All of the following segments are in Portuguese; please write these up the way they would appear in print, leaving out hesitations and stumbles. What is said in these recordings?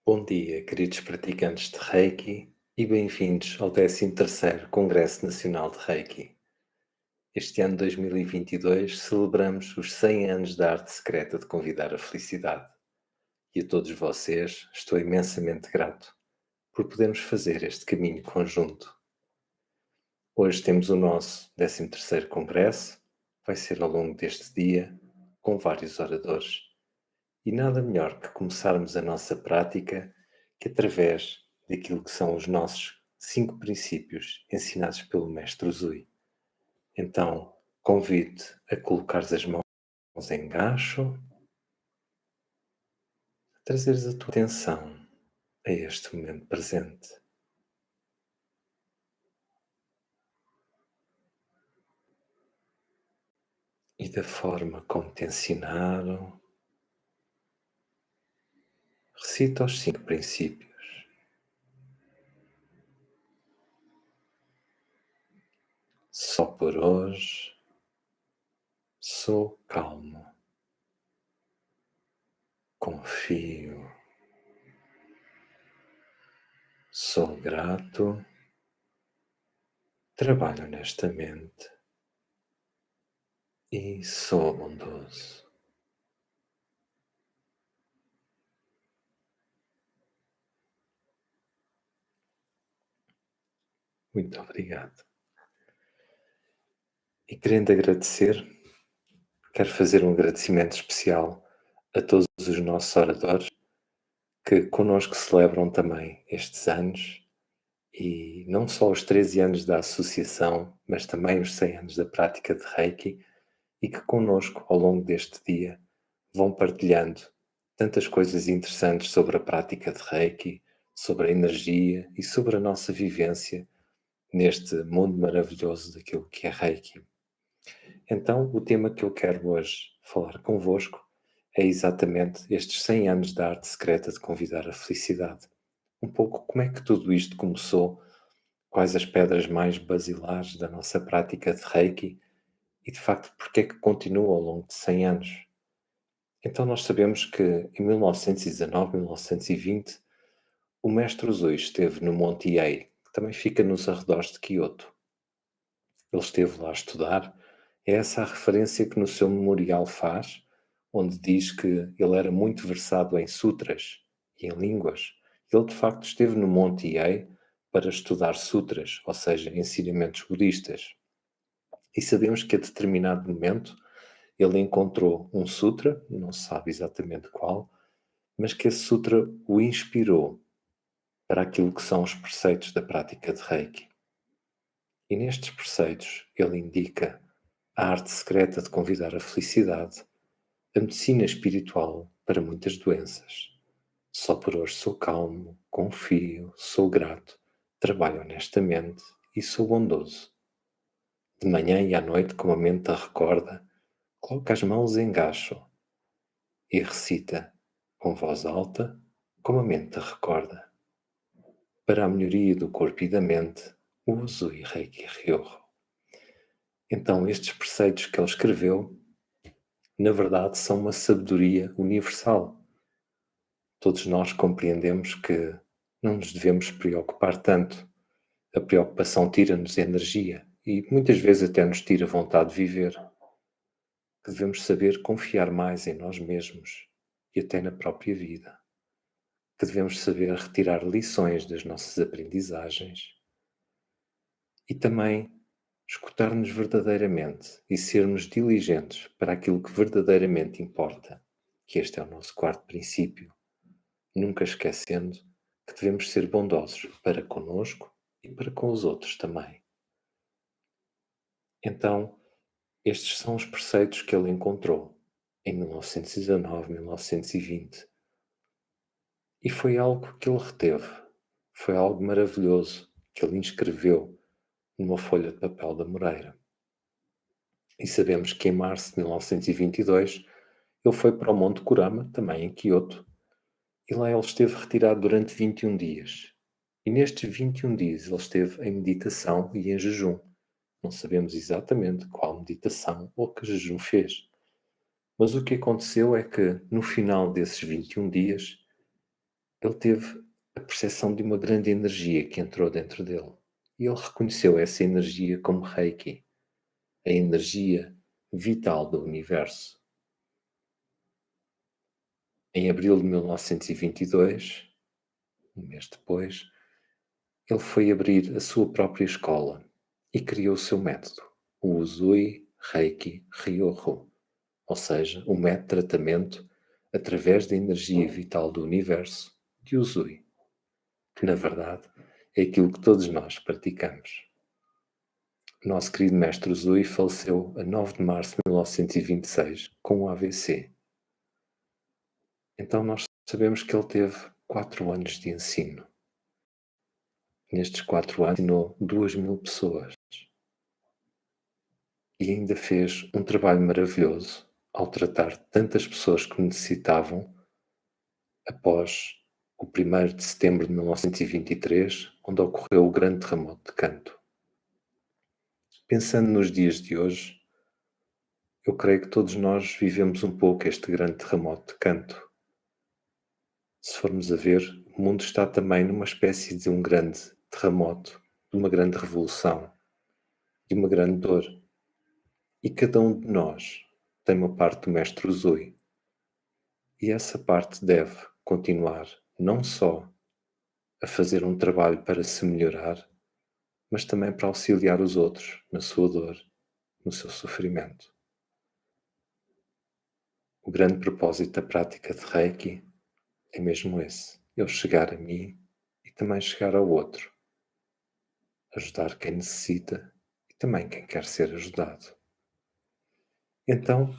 Bom dia, queridos praticantes de Reiki, e bem-vindos ao 13º Congresso Nacional de Reiki. Este ano 2022 celebramos os 100 anos da arte secreta de convidar a felicidade. E a todos vocês estou imensamente grato por podermos fazer este caminho conjunto. Hoje temos o nosso 13º Congresso, vai ser ao longo deste dia, com vários oradores. E nada melhor que começarmos a nossa prática que através daquilo que são os nossos 5 princípios ensinados pelo Mestre Zui. Então, convido-te a colocares as mãos em gacho, a trazeres a tua atenção a este momento presente. E da forma como te ensinaram, recita os 5 princípios. Só por hoje sou calmo, confio, sou grato, trabalho honestamente e sou bondoso. Muito obrigado. E querendo agradecer, quero fazer um agradecimento especial a todos os nossos oradores que connosco celebram também estes anos, e não só os 13 anos da associação, mas também os 100 anos da prática de Reiki, e que connosco, ao longo deste dia, vão partilhando tantas coisas interessantes sobre a prática de Reiki, sobre a energia e sobre a nossa vivência neste mundo maravilhoso daquilo que é Reiki. Então, o tema que eu quero hoje falar convosco é exatamente estes 100 anos da arte secreta de convidar a felicidade. Um pouco como é que tudo isto começou, quais as pedras mais basilares da nossa prática de Reiki e, de facto, porque é que continua ao longo de 100 anos. Então, nós sabemos que em 1919, 1920, o mestre Usui esteve no Monte Ei, que também fica nos arredores de Kyoto. Ele esteve lá a estudar. É essa a referência que no seu memorial faz, onde diz que ele era muito versado em sutras e em línguas. Ele de facto esteve no Monte Ei para estudar sutras, ou seja, ensinamentos budistas. E sabemos que a determinado momento ele encontrou um sutra, não se sabe exatamente qual, mas que esse sutra o inspirou para aquilo que são os preceitos da prática de Reiki. E nestes preceitos ele indica a arte secreta de convidar a felicidade, a medicina espiritual para muitas doenças. Só por hoje sou calmo, confio, sou grato, trabalho honestamente e sou bondoso. De manhã e à noite, como a mente a recorda, coloca as mãos em gacho e recita, com voz alta, como a mente a recorda. Para a melhoria do corpo e da mente, o Usui Reiki Ryoho. Então, estes preceitos que ele escreveu, na verdade, são uma sabedoria universal. Todos nós compreendemos que não nos devemos preocupar tanto. A preocupação tira-nos energia e muitas vezes até nos tira vontade de viver. Que devemos saber confiar mais em nós mesmos e até na própria vida. Que devemos saber retirar lições das nossas aprendizagens e também escutar-nos verdadeiramente e sermos diligentes para aquilo que verdadeiramente importa, que este é o nosso quarto princípio, nunca esquecendo que devemos ser bondosos para conosco e para com os outros também. Então, estes são os preceitos que ele encontrou em 1919, 1920. E foi algo que ele reteve, foi algo maravilhoso que ele inscreveu numa folha de papel da Moreira. E sabemos que em março de 1922 ele foi para o Monte Kurama, também em Kyoto, e lá ele esteve retirado durante 21 dias. E nestes 21 dias ele esteve em meditação e em jejum. Não sabemos exatamente qual meditação ou que jejum fez. Mas o que aconteceu é que no final desses 21 dias ele teve a percepção de uma grande energia que entrou dentro dele. E ele reconheceu essa energia como Reiki, a energia vital do universo. Em abril de 1922, um mês depois, ele foi abrir a sua própria escola e criou o seu método, o Usui Reiki Ryoho, ou seja, o método de tratamento através da energia vital do universo de Usui, que na verdade é aquilo que todos nós praticamos. O nosso querido mestre Usui faleceu a 9 de março de 1926 com um AVC. Então nós sabemos que ele teve 4 anos de ensino. Nestes 4 anos ensinou 2.000 pessoas e ainda fez um trabalho maravilhoso ao tratar tantas pessoas que necessitavam após o 1º de setembro de 1923, onde ocorreu o grande terremoto de Kanto. Pensando nos dias de hoje, eu creio que todos nós vivemos um pouco este grande terremoto de Kanto. Se formos a ver, o mundo está também numa espécie de um grande terremoto, de uma grande revolução, de uma grande dor. E cada um de nós tem uma parte do mestre Usui. E essa parte deve continuar não só a fazer um trabalho para se melhorar, mas também para auxiliar os outros na sua dor, no seu sofrimento. O grande propósito da prática de Reiki é mesmo esse: eu chegar a mim e também chegar ao outro, ajudar quem necessita e também quem quer ser ajudado. Então,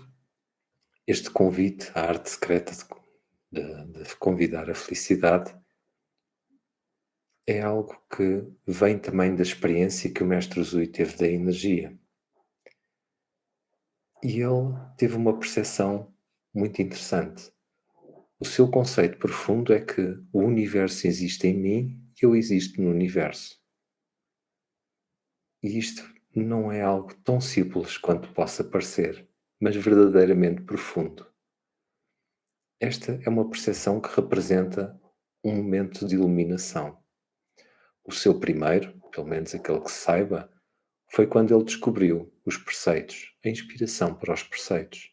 este convite, a arte secreta de convidar a felicidade, é algo que vem também da experiência que o mestre Usui teve da energia. E ele teve uma percepção muito interessante. O seu conceito profundo é que o universo existe em mim e eu existo no universo. E isto não é algo tão simples quanto possa parecer, mas verdadeiramente profundo. Esta é uma percepção que representa um momento de iluminação. O seu primeiro, pelo menos aquele que se saiba, foi quando ele descobriu os preceitos, a inspiração para os preceitos.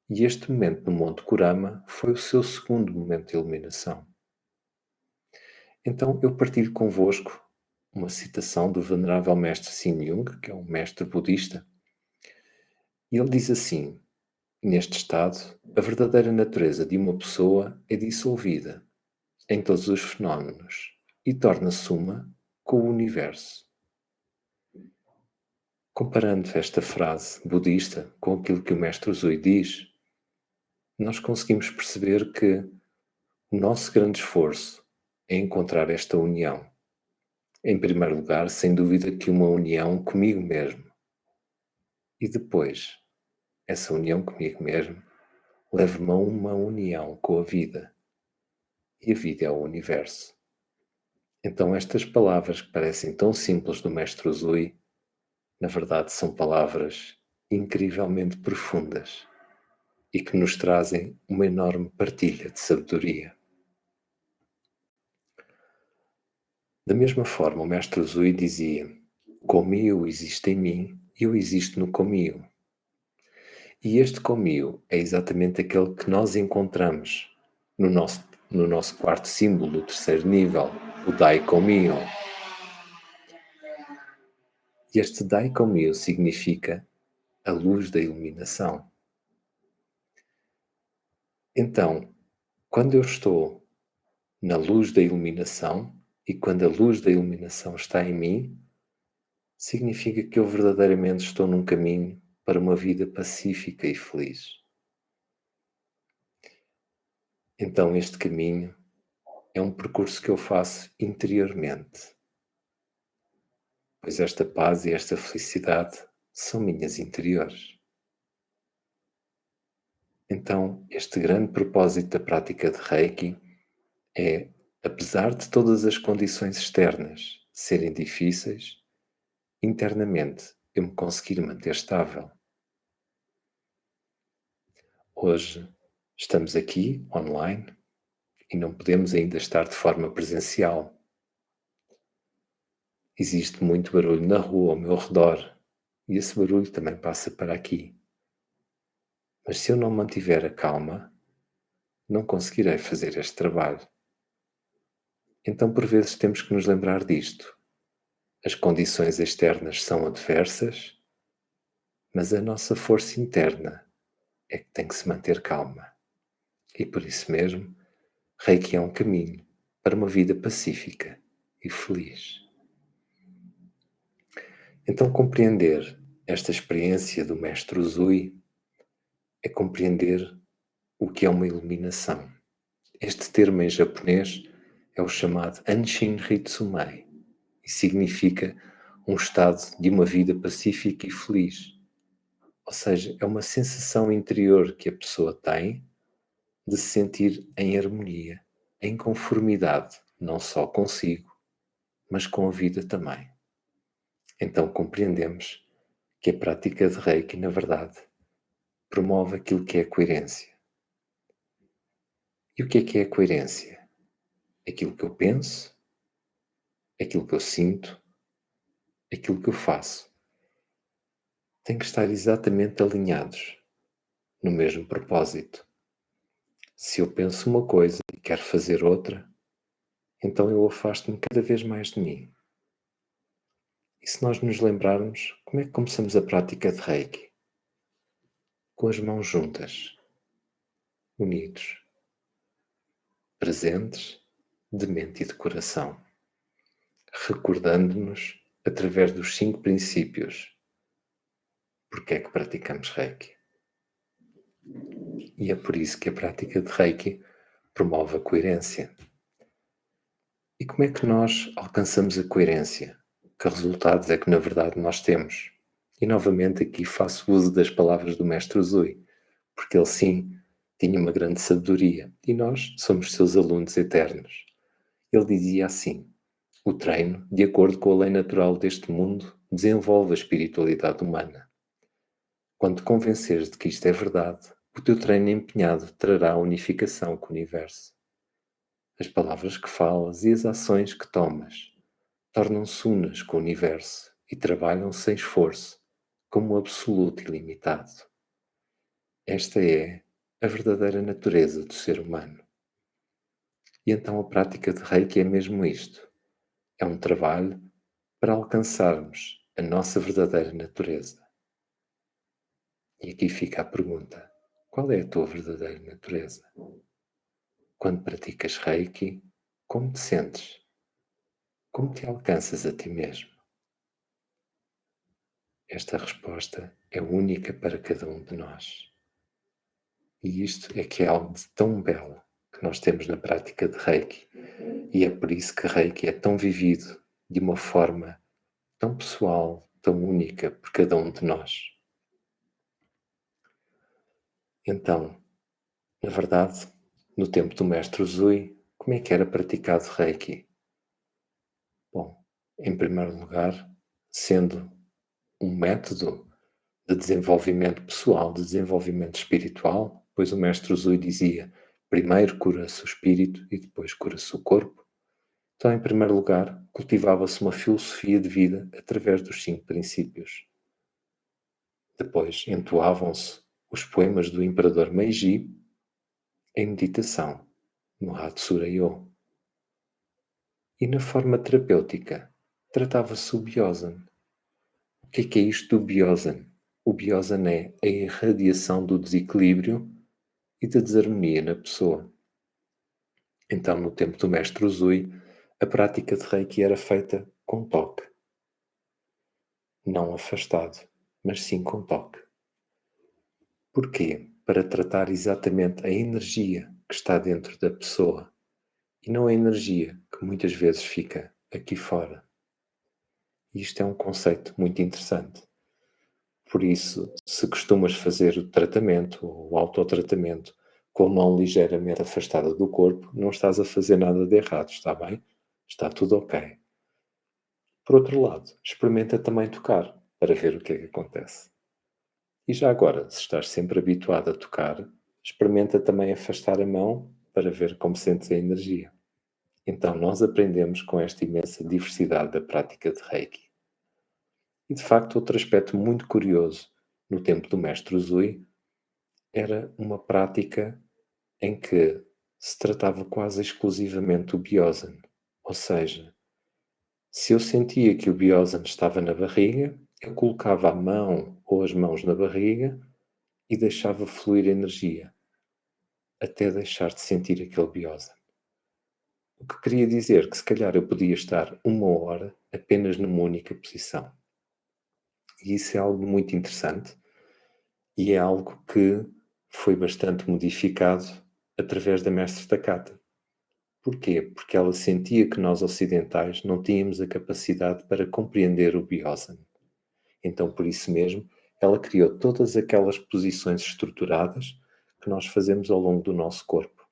E este momento no Monte Kurama foi o seu segundo momento de iluminação. Então eu partilho convosco uma citação do venerável mestre Sin Yung, que é um mestre budista, e ele diz assim: neste estado, a verdadeira natureza de uma pessoa é dissolvida em todos os fenómenos e torna-se uma com o universo. Comparando esta frase budista com aquilo que o mestre Usui diz, nós conseguimos perceber que o nosso grande esforço é encontrar esta união. Em primeiro lugar, sem dúvida que uma união comigo mesmo. E depois, essa união comigo mesmo leva-me a uma união com a vida. E a vida é o universo. Então estas palavras que parecem tão simples do mestre Usui, na verdade são palavras incrivelmente profundas e que nos trazem uma enorme partilha de sabedoria. Da mesma forma, o mestre Usui dizia: comigo existe em mim e eu existo no comigo. E este comigo é exatamente aquele que nós encontramos no nosso quarto símbolo, o terceiro nível, o Daikomiyo. E este Daikomiyo significa a luz da iluminação. Então, quando eu estou na luz da iluminação e quando a luz da iluminação está em mim, significa que eu verdadeiramente estou num caminho para uma vida pacífica e feliz. Então, este caminho é um percurso que eu faço interiormente, pois esta paz e esta felicidade são minhas interiores. Então, este grande propósito da prática de Reiki é, apesar de todas as condições externas serem difíceis, internamente eu me conseguir manter estável. Hoje estamos aqui, online, e não podemos ainda estar de forma presencial. Existe muito barulho na rua ao meu redor e esse barulho também passa para aqui. Mas se eu não mantiver a calma, não conseguirei fazer este trabalho. Então, por vezes, temos que nos lembrar disto. As condições externas são adversas, mas a nossa força interna é que tem que se manter calma. E por isso mesmo, Reiki é um caminho para uma vida pacífica e feliz. Então, compreender esta experiência do Mestre Uzui é compreender o que é uma iluminação. Este termo em japonês é o chamado Anshin Ritsumei e significa um estado de uma vida pacífica e feliz. Ou seja, é uma sensação interior que a pessoa tem de se sentir em harmonia, em conformidade, não só consigo, mas com a vida também. Então compreendemos que a prática de Reiki, na verdade, promove aquilo que é a coerência. E o que é a coerência? Aquilo que eu penso, aquilo que eu sinto, aquilo que eu faço. Tem que estar exatamente alinhados no mesmo propósito. Se eu penso uma coisa e quero fazer outra, então eu afasto-me cada vez mais de mim. E se nós nos lembrarmos, como é que começamos a prática de Reiki? Com as mãos juntas, unidos, presentes, de mente e de coração, recordando-nos, através dos 5 princípios, porque é que praticamos Reiki. E é por isso que a prática de Reiki promove a coerência. E como é que nós alcançamos a coerência? Que resultados é que na verdade nós temos? E novamente aqui faço uso das palavras do Mestre Uzui, porque ele sim tinha uma grande sabedoria e nós somos seus alunos eternos. Ele dizia assim: o treino, de acordo com a lei natural deste mundo, desenvolve a espiritualidade humana. Quando te convenceres de que isto é verdade, o teu treino empenhado trará a unificação com o universo. As palavras que falas e as ações que tomas tornam-se unas com o universo e trabalham sem esforço, como o absoluto ilimitado. Esta é a verdadeira natureza do ser humano. E então a prática de Reiki é mesmo isto. É um trabalho para alcançarmos a nossa verdadeira natureza. E aqui fica a pergunta: qual é a tua verdadeira natureza? Quando praticas Reiki, como te sentes? Como te alcanças a ti mesmo? Esta resposta é única para cada um de nós. E isto é que é algo de tão belo que nós temos na prática de Reiki. E é por isso que Reiki é tão vivido de uma forma tão pessoal, tão única por cada um de nós. Então, na verdade, no tempo do Mestre Uzui, como é que era praticado Reiki? Bom, em primeiro lugar, sendo um método de desenvolvimento pessoal, de desenvolvimento espiritual, pois o Mestre Uzui dizia: primeiro cura-se o espírito e depois cura-se o corpo. Então, em primeiro lugar, cultivava-se uma filosofia de vida através dos 5 princípios. Depois, entoavam-se os poemas do Imperador Meiji em meditação, no Hatsura-yo. E na forma terapêutica, tratava-se o Byosan. O que é isto do Byosan? O Byosan é a irradiação do desequilíbrio e da desarmonia na pessoa. Então, no tempo do Mestre Uzui, a prática de Reiki era feita com toque. Não afastado, mas sim com toque. Porquê? Para tratar exatamente a energia que está dentro da pessoa e não a energia que muitas vezes fica aqui fora. E isto é um conceito muito interessante. Por isso, se costumas fazer o tratamento ou o autotratamento com a mão ligeiramente afastada do corpo, não estás a fazer nada de errado, está bem? Está tudo ok. Por outro lado, experimenta também tocar para ver o que é que acontece. E já agora, se estás sempre habituado a tocar, experimenta também afastar a mão para ver como sentes a energia. Então, nós aprendemos com esta imensa diversidade da prática de Reiki. E de facto, outro aspecto muito curioso no tempo do Mestre Uzui era uma prática em que se tratava quase exclusivamente do Byosan. Ou seja, se eu sentia que o Byosan estava na barriga, eu colocava a mão ou as mãos na barriga e deixava fluir a energia, até deixar de sentir aquele Byosan. O que queria dizer que se calhar eu podia estar 1 hora apenas numa única posição. E isso é algo muito interessante e é algo que foi bastante modificado através da Mestre Takata. Porquê? Porque ela sentia que nós ocidentais não tínhamos a capacidade para compreender o Byosan. Então, por isso mesmo, ela criou todas aquelas posições estruturadas que nós fazemos ao longo do nosso corpo.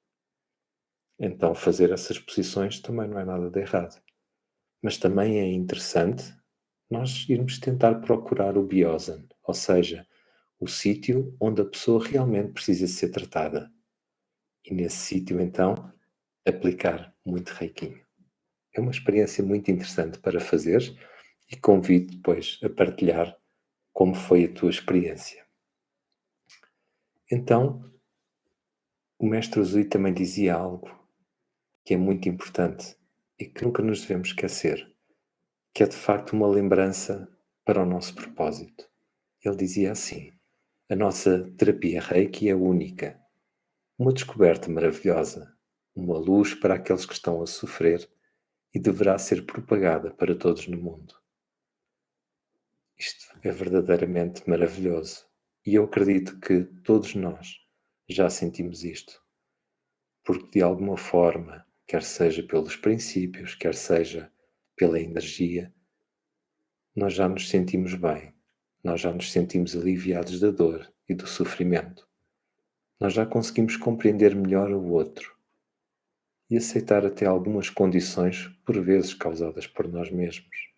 Então, fazer essas posições também não é nada de errado. Mas também é interessante nós irmos tentar procurar o Byosan, ou seja, o sítio onde a pessoa realmente precisa ser tratada. E nesse sítio, então, aplicar muito reikinho. É uma experiência muito interessante para fazer e convido depois a partilhar como foi a tua experiência. Então, o mestre Uzui também dizia algo que é muito importante e que nunca nos devemos esquecer, que é de facto uma lembrança para o nosso propósito. Ele dizia assim: a nossa terapia Reiki é única, uma descoberta maravilhosa, uma luz para aqueles que estão a sofrer e deverá ser propagada para todos no mundo. Isto é verdadeiramente maravilhoso e eu acredito que todos nós já sentimos isto, porque de alguma forma, quer seja pelos princípios, quer seja pela energia, nós já nos sentimos bem, nós já nos sentimos aliviados da dor e do sofrimento. Nós já conseguimos compreender melhor o outro e aceitar até algumas condições, por vezes causadas por nós mesmos.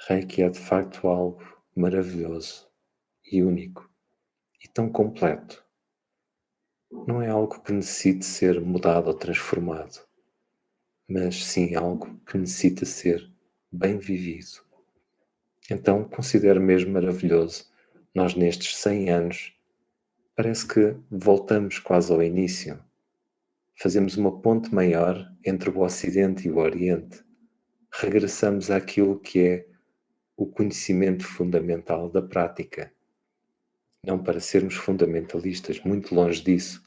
Reiki é de facto algo maravilhoso e único e tão completo. Não é algo que necessite ser mudado ou transformado, mas sim algo que necessita ser bem vivido. Então considero mesmo maravilhoso nós nestes 100 anos, parece que voltamos quase ao início. Fazemos uma ponte maior entre o Ocidente e o Oriente. Regressamos àquilo que é o conhecimento fundamental da prática. Não para sermos fundamentalistas, muito longe disso,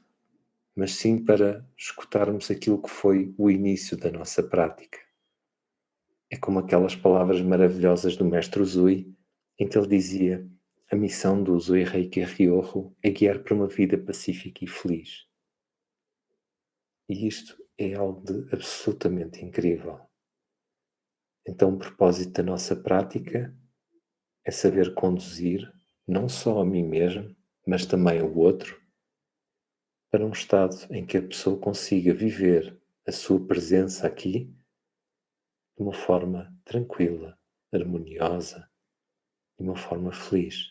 mas sim para escutarmos aquilo que foi o início da nossa prática. É como aquelas palavras maravilhosas do Mestre Uzui, em que ele dizia: a missão do Uzui Reiki Ryoho é guiar para uma vida pacífica e feliz. E isto é algo de absolutamente incrível. Então, o propósito da nossa prática é saber conduzir não só a mim mesmo, mas também o outro, para um estado em que a pessoa consiga viver a sua presença aqui de uma forma tranquila, harmoniosa, de uma forma feliz.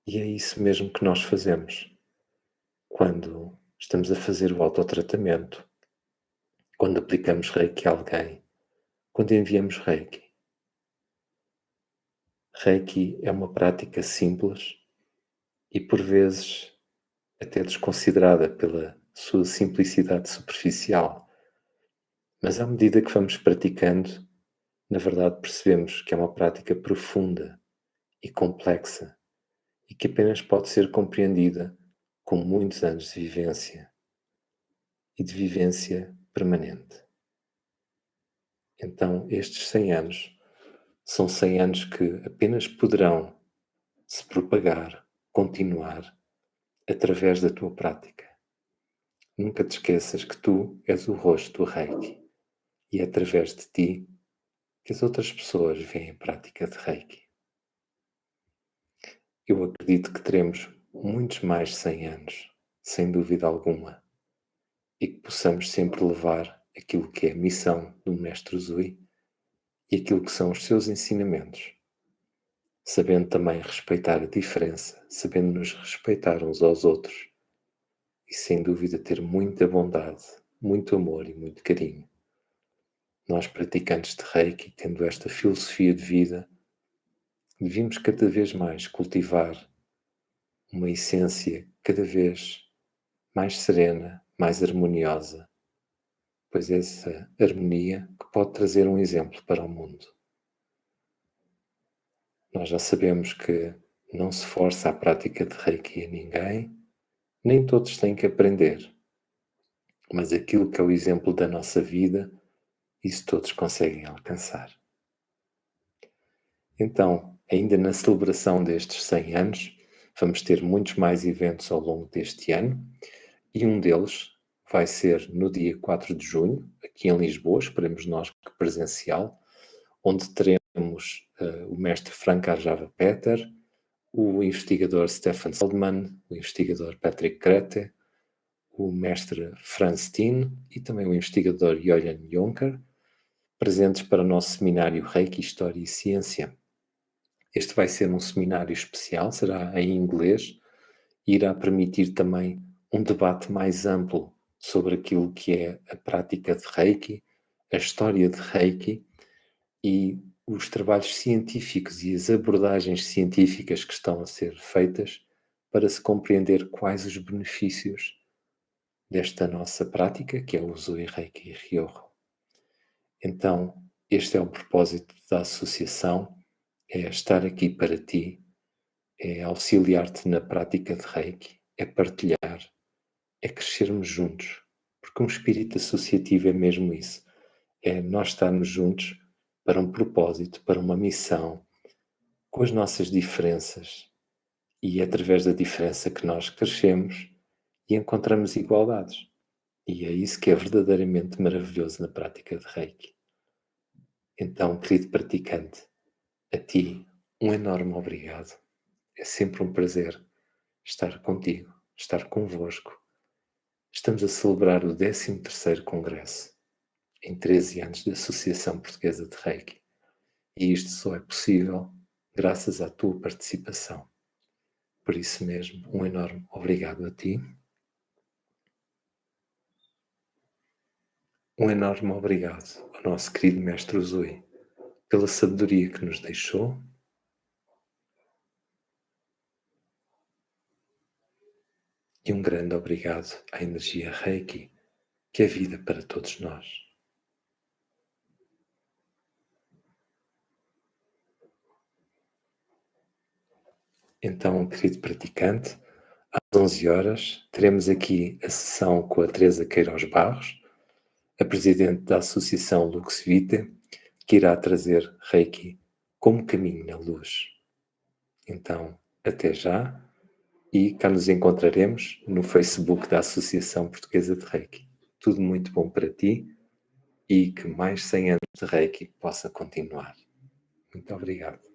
E é isso mesmo que nós fazemos quando estamos a fazer o autotratamento, quando aplicamos Reiki a alguém, quando enviamos Reiki. Reiki é uma prática simples e por vezes até desconsiderada pela sua simplicidade superficial. Mas à medida que vamos praticando, na verdade percebemos que é uma prática profunda e complexa e que apenas pode ser compreendida com muitos anos de vivência e de vivência permanente. Então, estes 100 anos são 100 anos que apenas poderão se propagar, continuar, através da tua prática. Nunca te esqueças que tu és o rosto do Reiki e é através de ti que as outras pessoas veem a prática de Reiki. Eu acredito que teremos muitos mais 100 anos, sem dúvida alguma, e que possamos sempre levar aquilo que é a missão do Mestre Zui e aquilo que são os seus ensinamentos, sabendo também respeitar a diferença, sabendo nos respeitar uns aos outros e, sem dúvida, ter muita bondade, muito amor e muito carinho. Nós, praticantes de Reiki, tendo esta filosofia de vida, devemos cada vez mais cultivar uma essência cada vez mais serena, mais harmoniosa, pois é essa harmonia que pode trazer um exemplo para o mundo. Nós já sabemos que não se força a prática de Reiki a ninguém, nem todos têm que aprender, mas aquilo que é o exemplo da nossa vida, isso todos conseguem alcançar. Então, ainda na celebração destes 100 anos, vamos ter muitos mais eventos ao longo deste ano, e um deles vai ser no dia 4 de junho, aqui em Lisboa, esperemos nós que presencial, onde teremos o mestre Frank Arjava Peter, o investigador Stefan Feldman, o investigador Patrick Grete, o mestre Franz Tin e também o investigador Julian Jonker, presentes para o nosso seminário Reiki, História e Ciência. Este vai ser um seminário especial, será em inglês, e irá permitir também um debate mais amplo sobre aquilo que é a prática de Reiki, a história de Reiki e os trabalhos científicos e as abordagens científicas que estão a ser feitas para se compreender quais os benefícios desta nossa prática, que é o Usui Reiki Ryoho. Então, este é o propósito da associação, é estar aqui para ti, é auxiliar-te na prática de Reiki, é partilhar, é crescermos juntos, porque um espírito associativo é mesmo isso, é nós estarmos juntos para um propósito, para uma missão, com as nossas diferenças, e é através da diferença que nós crescemos e encontramos igualdades. E é isso que é verdadeiramente maravilhoso na prática de Reiki. Então, querido praticante, a ti um enorme obrigado. É sempre um prazer estar contigo, estar convosco. Estamos a celebrar o 13º Congresso, em 13 anos da Associação Portuguesa de Reiki. E isto só é possível graças à tua participação. Por isso mesmo, um enorme obrigado a ti. Um enorme obrigado ao nosso querido Mestre Usui pela sabedoria que nos deixou. E um grande obrigado à energia Reiki, que é vida para todos nós. Então, querido praticante, às 11 horas teremos aqui a sessão com a Teresa Queiroz Barros, a presidente da Associação Lux Vitae, que irá trazer Reiki como caminho na luz. Então, até já, e cá nos encontraremos no Facebook da Associação Portuguesa de Reiki. Tudo muito bom para ti e que mais 100 anos de Reiki possa continuar. Muito obrigado.